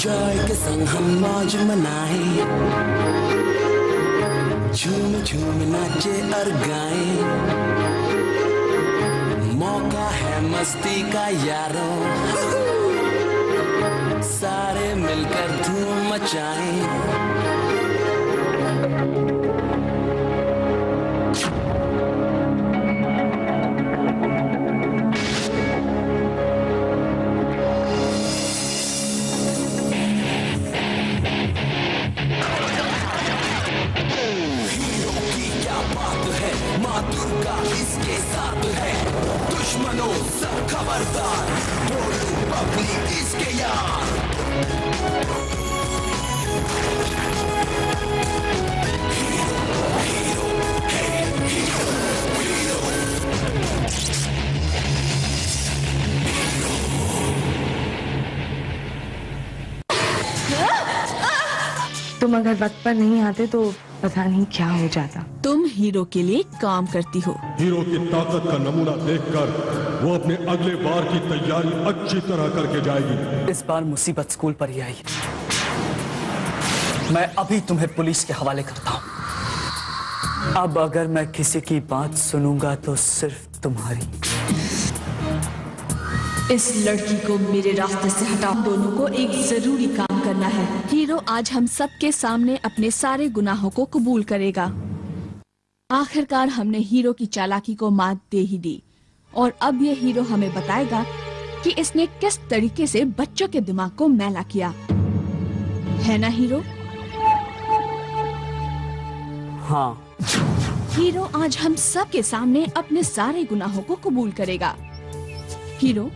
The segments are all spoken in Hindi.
जॉय के संग हम मौज मनाए, झूम झूम नाचे और गाए, मौका है मस्ती का यारों, सारे मिलकर धूम मचाएं। इसके साथ है दुश्मनों सब खबरदार, बोलू पब्लिक इसके यार। हीरो, तुम अगर वक्त पर नहीं आते तो पता नहीं क्या हो जाता। तुम हीरो के लिए काम करती हो। हीरो की ताकत का नमूना देखकर वो अपने अगले बार की तैयारी अच्छी तरह करके जाएगी। इस बार मुसीबत स्कूल पर ही आई। मैं अभी तुम्हें पुलिस के हवाले करता हूँ। अब अगर मैं किसी की बात सुनूंगा तो सिर्फ तुम्हारी। इस लड़की को मेरे रास्ते से हटाओ। दोनों को एक जरूरी काम करना है। हीरो आज हम सबके सामने अपने सारे गुनाहों को कबूल करेगा। आखिरकार हमने हीरो की चालाकी को मात दे ही दी और अब ये हीरो हमें बताएगा कि इसने किस तरीके से बच्चों के दिमाग को मैला किया, है ना हीरो? हाँ। हीरो आज हम सबके सामने अपने सारे गुनाहों को कबूल करेगा। हीरो,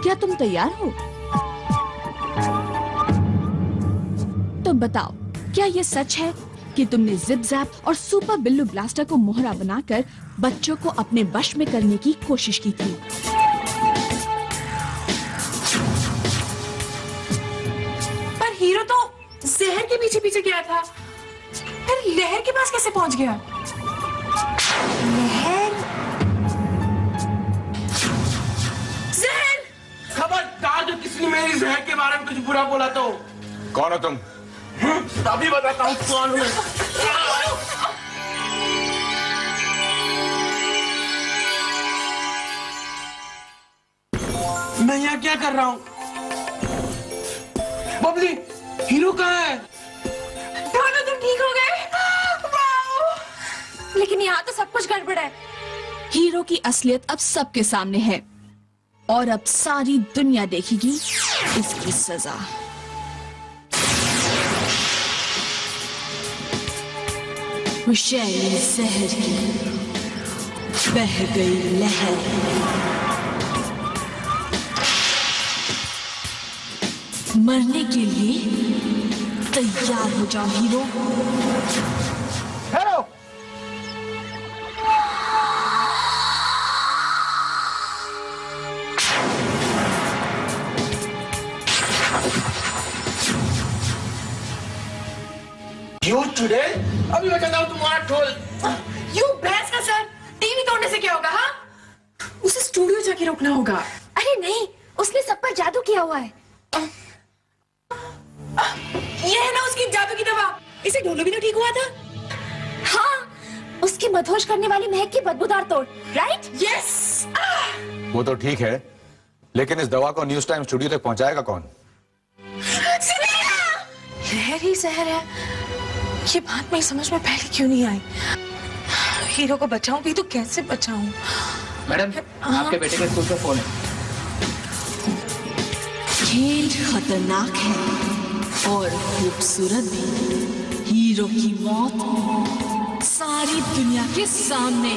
क्या तुम तैयार हो? तो बताओ, क्या ये सच है कि तुमने जिप जैप और सुपर बिल्लू ब्लास्टर को मोहरा बनाकर बच्चों को अपने वश में करने की कोशिश की थी? पर हीरो तो जहर के पीछे पीछे गया था, फिर लहर के पास कैसे पहुंच गया? लहर? जहर! खबरदार जो किसी ने मेरी जहर के बारे में कुछ बुरा बोला तो। कौन हो तुम? अभी बताता हूँ कौन हूँ। मैं यहाँ क्या कर रहा हूँ? बबली, हीरो कहाँ है? दोनों तुम ठीक हो गए? लेकिन यहाँ तो सब कुछ गड़बड़ है। हीरो की असलियत अब सबके सामने है और अब सारी दुनिया देखेगी इसकी सजा। विषैली जहर की बह गई लहर, मरने के लिए तैयार हो जाओ हीरो। हेलो। You today? अभी मैं कहता हूँ तुम्हारा ठोल। यू भैंस का सर, टीवी तोड़ने से क्या होगा? हाँ, उसे स्टूडियो जाके रोकना होगा। अरे नहीं, उसने सब पर जादू किया हुआ है। ये है ना उसकी जादू की दवा। इसे ढोलो भी तो ठीक हुआ था। हाँ, उसकी मदहोश करने वाली महक की बदबूदार तोड़, राइट? यस। वो तो ठीक है, लेकिन इस दवा को न्यूज टाइम स्टूडियो तक पहुंचाएगा कौन? लहर ही जहर है, ये बात मेरी समझ में पहले क्यों नहीं आई? हीरो को बचाऊं भी तो कैसे बचाऊं? मैडम, आपके बेटे के स्कूल का फोन है। खेल खतरनाक है और खूबसूरत भी। हीरो की मौत सारी दुनिया के सामने।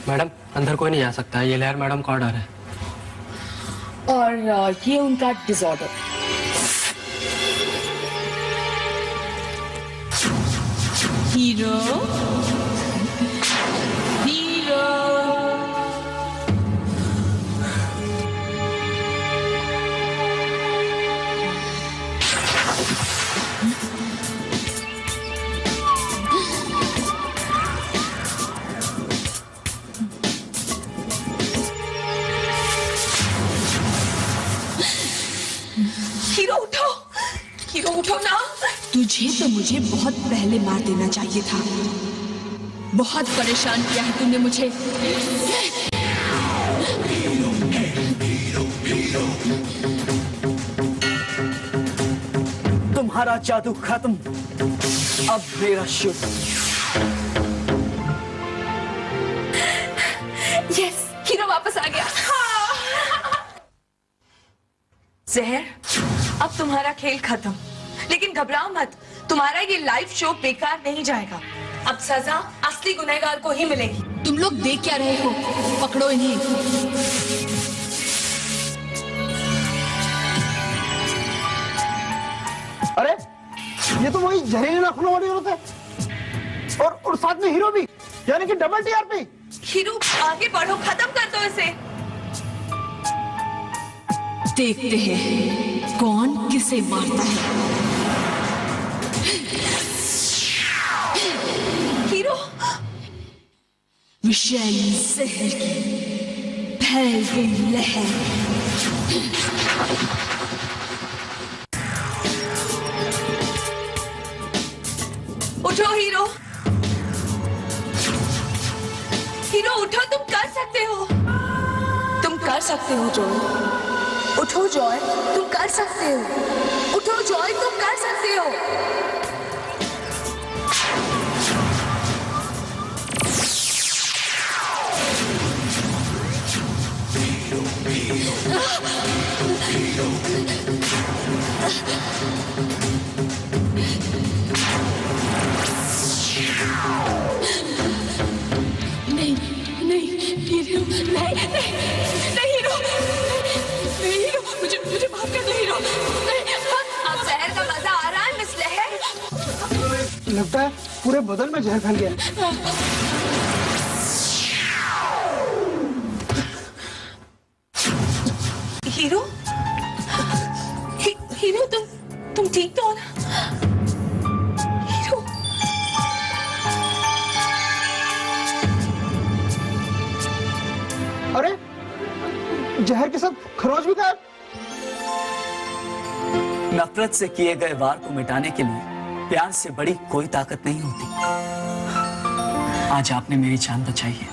मैडम, अंदर कोई नहीं आ सकता है, ये लहर मैडम का ऑर्डर है। और ये उनका डिसऑर्डर। हीरो, हीरो, मुझे बहुत पहले मार देना चाहिए था। बहुत परेशान किया है तुमने मुझे। तुम्हारा जादू खत्म, अब मेरा शुरू। यस, हीरो वापस आ गया। जहर, अब तुम्हारा खेल खत्म, लेकिन घबराओ मत, तुम्हारा ये लाइव शो बेकार नहीं जाएगा। अब सजा असली गुनहगार को ही मिलेगी। तुम लोग देख क्या रहे हो? पकड़ो इन्हें। अरे ये तो वही जहरीले नाखूनों वाली औरत है, और साथ में हीरो भी, यानी कि डबल टीआरपी। हीरो आगे बढ़ो, खत्म कर दो इसे। देखते हैं कौन किसे मारता है। हीरो, विषैली जहर की फैल गई लहर। उठो हीरो, हीरो उठो, तुम कर सकते हो, तुम कर सकते हो जॉय। उठो जॉय, तुम कर सकते हो। उठो जॉय, तुम कर सकते हो। नहीं नहीं हीरो, नहीं नहीं नहीं हीरो, नहीं हीरो, मुझे माफ कर दो हीरो। अब जहर का मजा आ रहा है मिस लहर? लगता है पूरे बदन में जहर फैल गया। हीरो, हीरो, तुम ठीक तो हो ना? हीरो, अरे जहर के साथ खरोच भी गायब। नफरत से किए गए वार को मिटाने के लिए प्यार से बड़ी कोई ताकत नहीं होती। आज आपने मेरी जान बचाई है।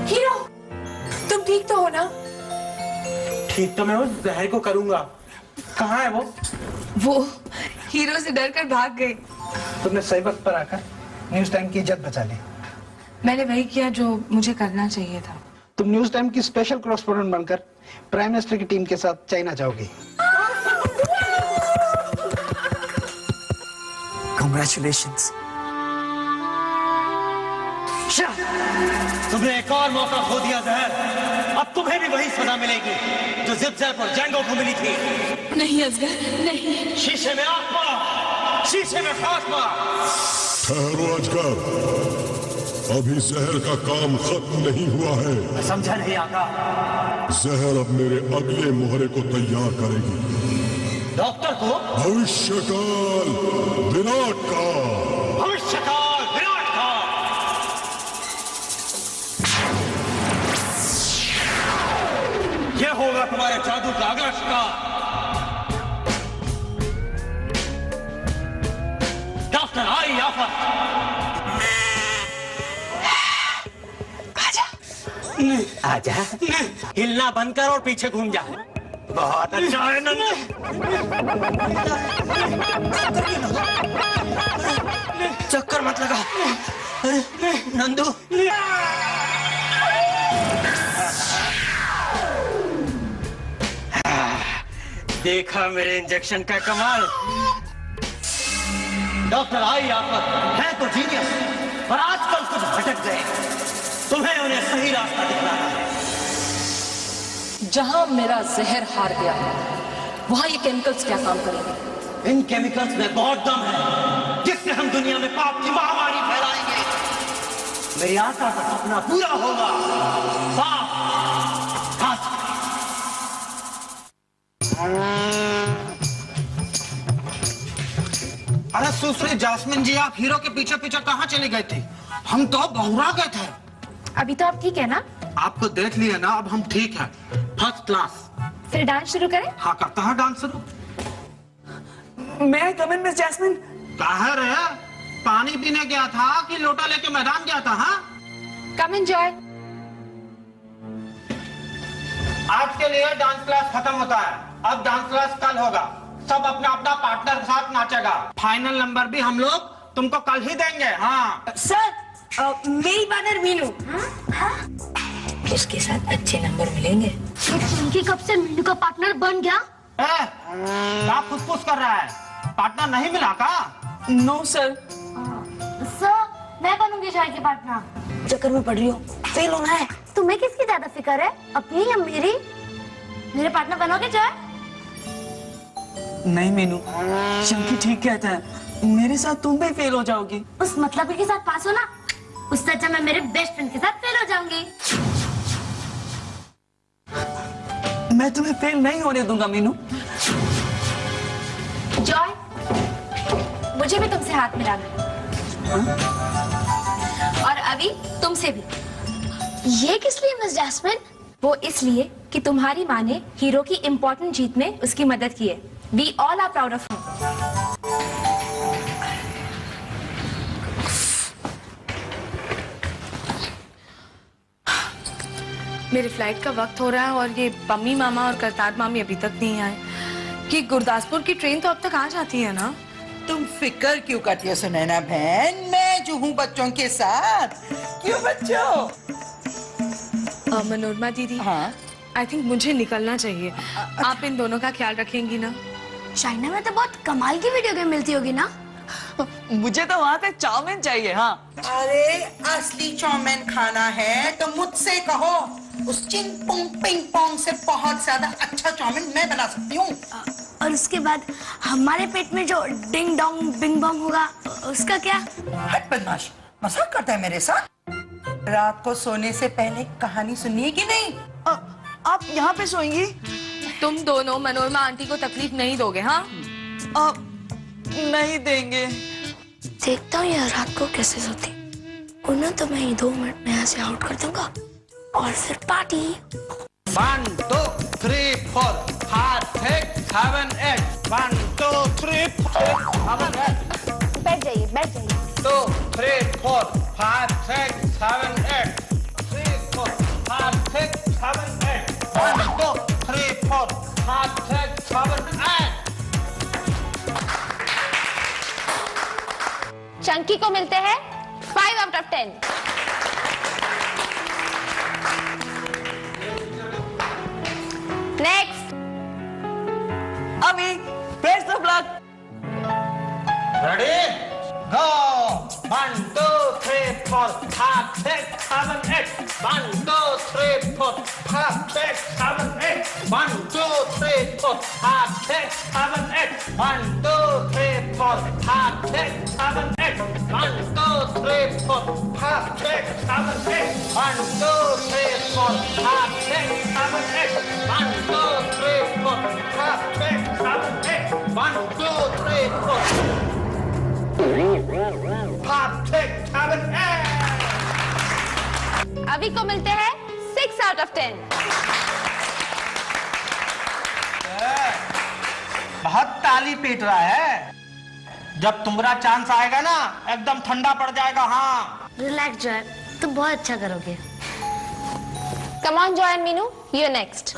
हीरो, तुम ठीक तो हो ना? ठीक तो मैं उस जहर को करूंगा। कहाँ है वो हीरो से डरकर भाग गई। तुमने सही वक्त पर आकर न्यूज टाइम की इज्जत बचा ली। मैंने वही किया जो मुझे करना चाहिए था। तुम न्यूज टाइम की स्पेशल कॉरेस्पोंडेंट बनकर प्राइम मिनिस्टर की टीम के साथ चाइना जाओगी। Congratulations. तुमने एक और मौका खो दिया जहर। अब तुम्हें भी वही सजा मिलेगी जो जिप-जैप और जैंगो को मिली थी। नहीं असगर, नहीं। शीशे में आग मार, शीशे में फांस मार। ठहरो अजगर, अभी जहर का काम खत्म नहीं हुआ है। मैं समझा नहीं आका। जहर अब मेरे अगले मोहरे को तैयार करेगी। डॉक्टर को? भविष्यकाल विराट का। भविष्यकाल विराट का। यह होगा तुम्हारे जादू का अगला शिकार। डॉक्टर आई आफत। आजा, हिलना बंद कर और पीछे घूम जा। बहुत अच्छा है नंदू। चक्कर मत लगा। अरे नंदू, देखा मेरे इंजेक्शन का कमाल। डॉक्टर आई आफत है तो जीनियस, पर आजकल कुछ भटक गए। तुम्हें उन्हें सही रास्ता दिखाना है। जहां मेरा जहर हार गया वहां ये केमिकल्स क्या काम करेंगे? इन केमिकल्स में बहुत दम है, जिससे हम दुनिया में पाप की महामारी फैलाएंगे। मेरी आशा का सपना पूरा होगा। पाप अरे सुश्री जास्मिन जी, आप हीरो के पीछे पीछे कहाँ चले गए थे? हम तो बहुरा गए थे। अभी तो आप ठीक है ना? आपको देख लिया ना, अब हम ठीक हैं, फर्स्ट क्लास। फिर डांस शुरू करें? हाँ, करता है डांस शुरू। मैं आई कम इन मिस जैस्मिन? कहाँ रे? पानी पीने गया था कि लोटा लेके मैदान गया था? हाँ, कम इन जॉय। आज के लिए डांस क्लास खत्म होता है। अब डांस क्लास कल होगा। सब अपना अपना पार्टनर के साथ नाचेगा। फाइनल नंबर भी हम लोग तुमको कल ही देंगे। हाँ सर, मेरी पार्टनर मीनू। किसके साथ अच्छे नंबर मिलेंगे? चंकी कब से मीनू का पार्टनर बन गया? क्या फुसफुस कर रहा है? पार्टनर नहीं मिला का? No sir. सर, मैं बनूंगी जॉय की पार्टनर। चक्कर में पड़ रही हो, फेल होना है। तुम्हें किसकी ज्यादा फिक्र है, अपनी या मेरी? मेरे पार्टनर बनोगे जॉय? नहीं मीनू, चंकी ठीक कहता है, मेरे साथ तुम भी फेल हो जाओगी। उस मतलब के साथ पास हो ना, उससे अच्छा मैं मेरे बेस्ट फ्रेंड के साथ फेल हो जाऊंगी। मैं तुम्हें फेल नहीं होने दूंगा मीनू। जॉय, मुझे भी तुमसे हाथ मिलाना है। और अभी तुमसे भी। ये किस लिए मिस जैस्मिन? वो इसलिए कि तुम्हारी माँ ने हीरो की इम्पोर्टेंट जीत में उसकी मदद की है। We all are proud of him. मेरे फ्लाइट का वक्त हो रहा है और ये पम्मी मामा और करतार मामी अभी तक नहीं आए। कि गुरदासपुर की ट्रेन तो अब तक आ जाती है ना? तुम फिक्र क्यों करती हो सुनैना बहन? मैं जो हूँ बच्चों के साथ। क्यों बच्चों? मनोरमा दीदी, हाँ? आई थिंक मुझे निकलना चाहिए। आप इन दोनों का ख्याल रखेंगी ना? चाइना में तो बहुत कमाल की वीडियो गेम मिलती होगी ना? मुझे तो वहाँ पे चाउमीन चाहिए। हाँ, अरे असली चाउमीन खाना है तो मुझसे कहो। उस चिंग पोंग पिंग पोंग से बहुत ज्यादा अच्छा चाउमीन मैं बना सकती हूँ। और उसके बाद हमारे पेट में जो डिंग डोंग बिंग बोंग होगा, उसका क्या? हट बदमाश, मजाक करता है मेरे साथ? रात को सोने से पहले कहानी सुनिए कि नहीं? आप यहाँ पे सोएंगी? तुम दोनों मनोरमा आंटी को तकलीफ नहीं दोगे? हाँ, नहीं देंगे। देखता हूँ यार रात को कैसे सोती। उन्हें तो मैं 2 मिनट में यहाँ से आउट कर दूंगा और फिर पार्टी। 1 2 3 4 5 6 7 8 1 2 3 4 बैठ जाइए, बैठ जाइए। 2 3 4 5 6 7 8 3 4 5 6 7 8 1 2 3 4 5 6 7 8। चंकी को मिलते हैं 5 out of 10। नेक्स्ट। अभी बेस्ट ऑफ लक। रेडी गो। 1 2 3 4 5 6 7 8 1 2 3 4 5 6 7 8 1 2 3 4 5 6 7 8 1 2 3 4 5 6 7 8 1 2 3 4 5 6 7 8 1 2 3 4 5 6 7 8 1 2 3 4 5 6 7 8 1 2 3 4 5 6 7 8। अभी को मिलते हैं 6 out of 10। बहुत ताली पीट रहा है। जब तुम्हारा चांस आएगा ना, एकदम ठंडा पड़ जाएगा। हाँ, रिलैक्स जॉय, तुम बहुत अच्छा करोगे। Come on Joy and Minu, you are next.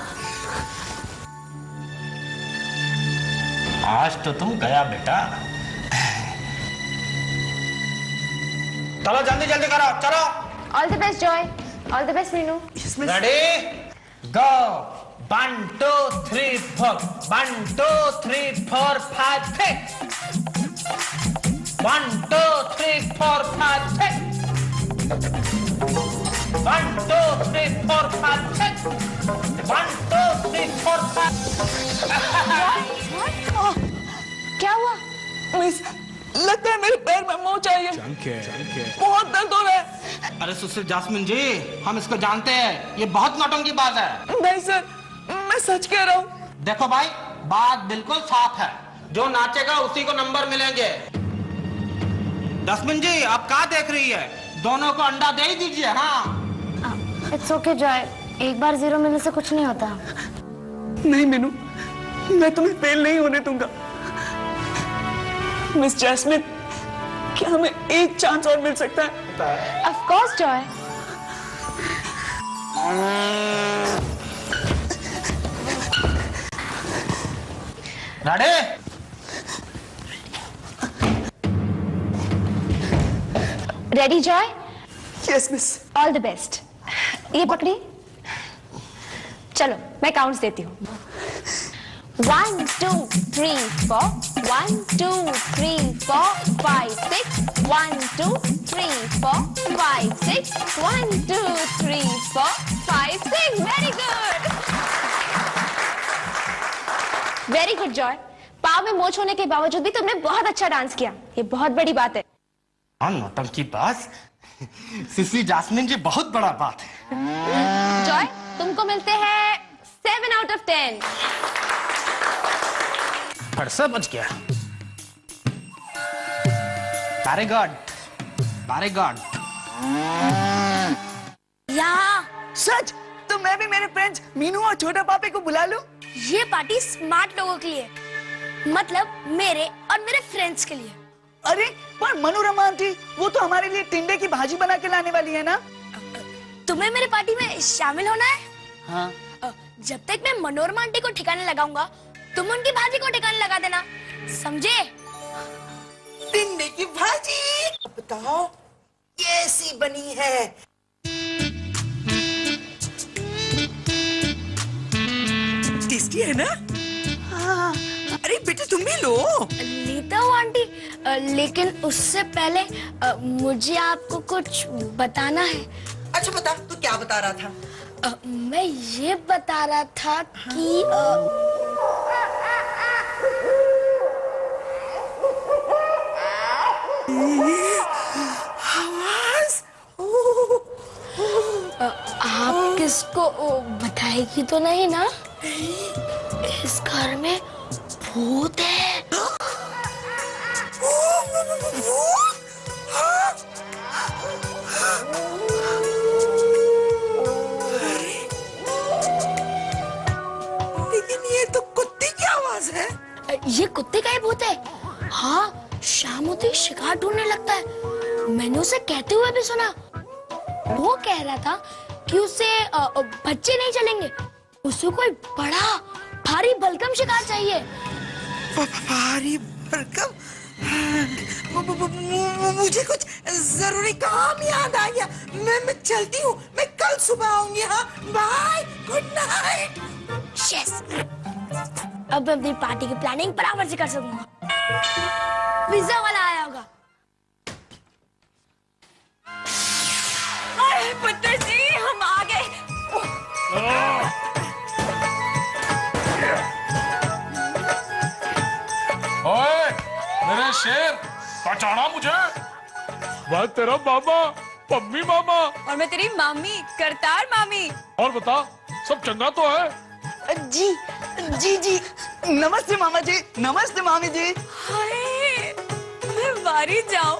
आज तो तुम गया बेटा। चलो जल्दी जल्दी करो, चलो। All the best Joy, all the best Meenu. Ready गो। 1 2 3 4 1 2 3 4 5 6 1 2 3 4 5 6 1 2 3 4 5 6 1 2 3 4 5। क्या हुआ? मिस, लगता है मेरे पैर में मोच आई है। बहुत दर्द हो रहा है। अरे सुश्री जास्मिन जी, हम इसको जानते हैं, ये बहुत नौटंकी बाज है। नहीं सर, मैं सच कह रहा हूँ। देखो भाई, बात बिल्कुल साफ है। जो नाचेगा उसी को नंबर मिलेंगे। जास्मिन जी, आप क्या देख रही है? दोनों को अंडा दे ही दीजिए। हाँ, इट्स ओके जॉय, एक बार 0 मिलने से कुछ नहीं होता। नहीं मीनू, मैं तुम्हें फेल नहीं होने दूंगा। मिस जैस्मिन, क्या हमें एक चांस और मिल सकता है? Of course Joy. Radhe, ready Joy? Yes miss. All the best. ये पकड़ी, चलो मैं काउंट्स देती हूँ। 1 2 3 4 1 2 3 4 5 6 1 2 3 4 5 6 1 2 3 4 5 6। Very good, very good Joy. पाव में मोच होने के बावजूद भी तुमने बहुत अच्छा डांस किया, ये बहुत बड़ी बात है। नौटंकी की बात सिस्ली जैस्मिन जी, बहुत बड़ा बात है। जॉय, तुमको मिलते हैं 7 out of 10। फरसा बच गया। Very good, very good. यहाँ सच? तो मैं भी मेरे फ्रेंड्स मीनू और छोटा पापे को बुला लूं? ये पार्टी स्मार्ट लोगों के लिए, मतलब मेरे और मेरे फ्रेंड्स के लिए। अरे पर मनोरमा आंटी, वो तो हमारे लिए टिंडे की भाजी बना के लाने वाली है ना? तुम्हें मेरे पार्टी में शामिल होना है? हाँ। जब तक मैं मनोरमा आंटी को ठिकाने लगाऊंगा, तुम उनकी भाजी को ठिकाने लगा देना, समझे? टिंडे की भाजी बताओ कैसी बनी है? टेस्टी है ना? हाँ। अरे बेटे तुम भी लो। लेता हूँ आंटी, लेकिन उससे पहले मुझे आपको कुछ बताना है। अच्छा बता, तू क्या बता रहा था? मैं ये बता रहा था कि आवाज आप किसको बताएगी तो नहीं ना? इस घर में भूत है। लेकिन ये तो कुत्ते की आवाज है। ये कुत्ते का ही भूत है। हाँ, शाम होते ही शिकार ढूंढने लगता है। मैंने उसे कहते हुए भी सुना। वो कह रहा था कि उसे बच्चे नहीं चलेंगे, उसे कोई बड़ा भारी भरकम शिकार चाहिए। भारी भरकम? मुझे कुछ जरूरी काम याद आ गया। मैं चलती हूँ, मैं कल सुबह आऊंगी। हाँ बाय, गुड नाइट। यस, अब मैं अपनी पार्टी की प्लानिंग बराबर से कर सकूंगा। पिज्जा वाला आया होगा। अरे पुत्र जी, हम आ गए। ओए, मेरे शेर, पहचाना मुझे? मैं तेरा मामा, पम्मी मामा। और मैं तेरी मामी, करतार मामी। और बता, सब चंगा तो है? जी जी जी, नमस्ते मामा जी, नमस्ते मामी जी। हाय, मैं वारी जाऊं,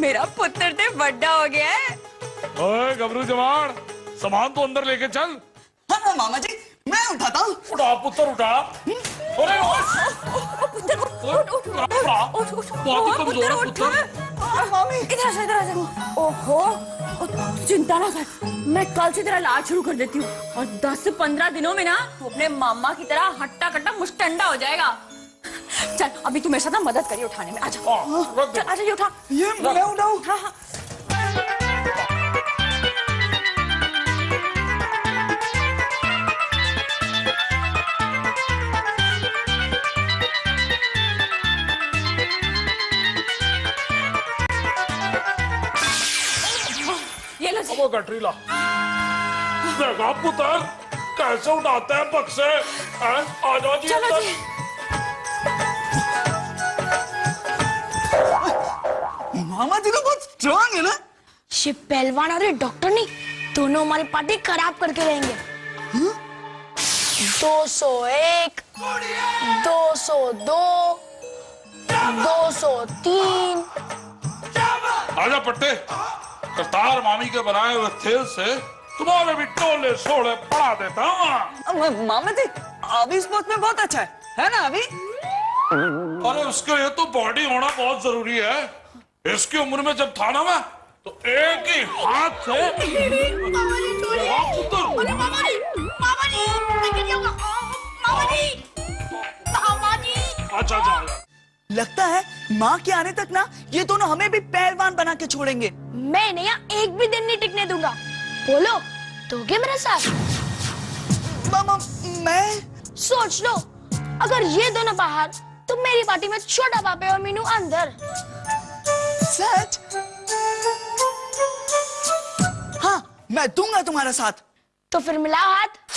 मेरा पुत्र ते बड़ा हो गया है। ओए गबरू जवान, सामान तो अंदर लेके चल। हाँ मामा जी, मैं उठाता हूँ। उठा पुत्र उठा। अरे बहुत ही कमजोर है पुत्र। मामी इधर आ जा। ओहो, चिंता ना कर, मैं कल से तेरा इलाज शुरू कर देती हूँ और 10 से 15 दिनों में ना तू अपने मामा की तरह हट्टा कट्टा मुस्टंडा हो जाएगा। चल अभी तू मेरे साथ ना मदद करिए उठाने में। आजा चल, आजा ये उठा। ये मैं उठाऊं? हाँ हाँ। वो गठरीला देखा पुत्र कैसे उड़ाते हैं बक्से। आ जाओ जी अंदर। मामा जी तो बहुत स्ट्रांग है ना? ये पहलवान और ये डॉक्टर नहीं, दोनों हमारी पार्टी खराब करके रहेंगे। 201, 202, 203। आजा पट्टे, करतार मामी के बनाए हुए खेल से तुम्हारे भी टोले सोले पड़ा देता हूँ। मामा जी, अभी स्पोर्ट्स में बहुत अच्छा है ना अभी? अरे उसके लिए तो बॉडी होना बहुत जरूरी है। इसकी उम्र में जब था ना मैं, तो एक ही हाथ से अच्छा। लगता है माँ के आने तक ना ये दोनों हमें भी पहलवान बना के छोड़ेंगे। मैं इन्हें यहाँ एक भी दिन नहीं टिकने दूंगा। बोलो दोगे मेरे साथ? मैं सोच लो, अगर ये दोनों बाहर तो मेरी पार्टी में छोटा पापे और मीनू अंदर। सच? हाँ, मैं दूंगा तुम्हारा साथ। तो फिर मिलाओ हाथ।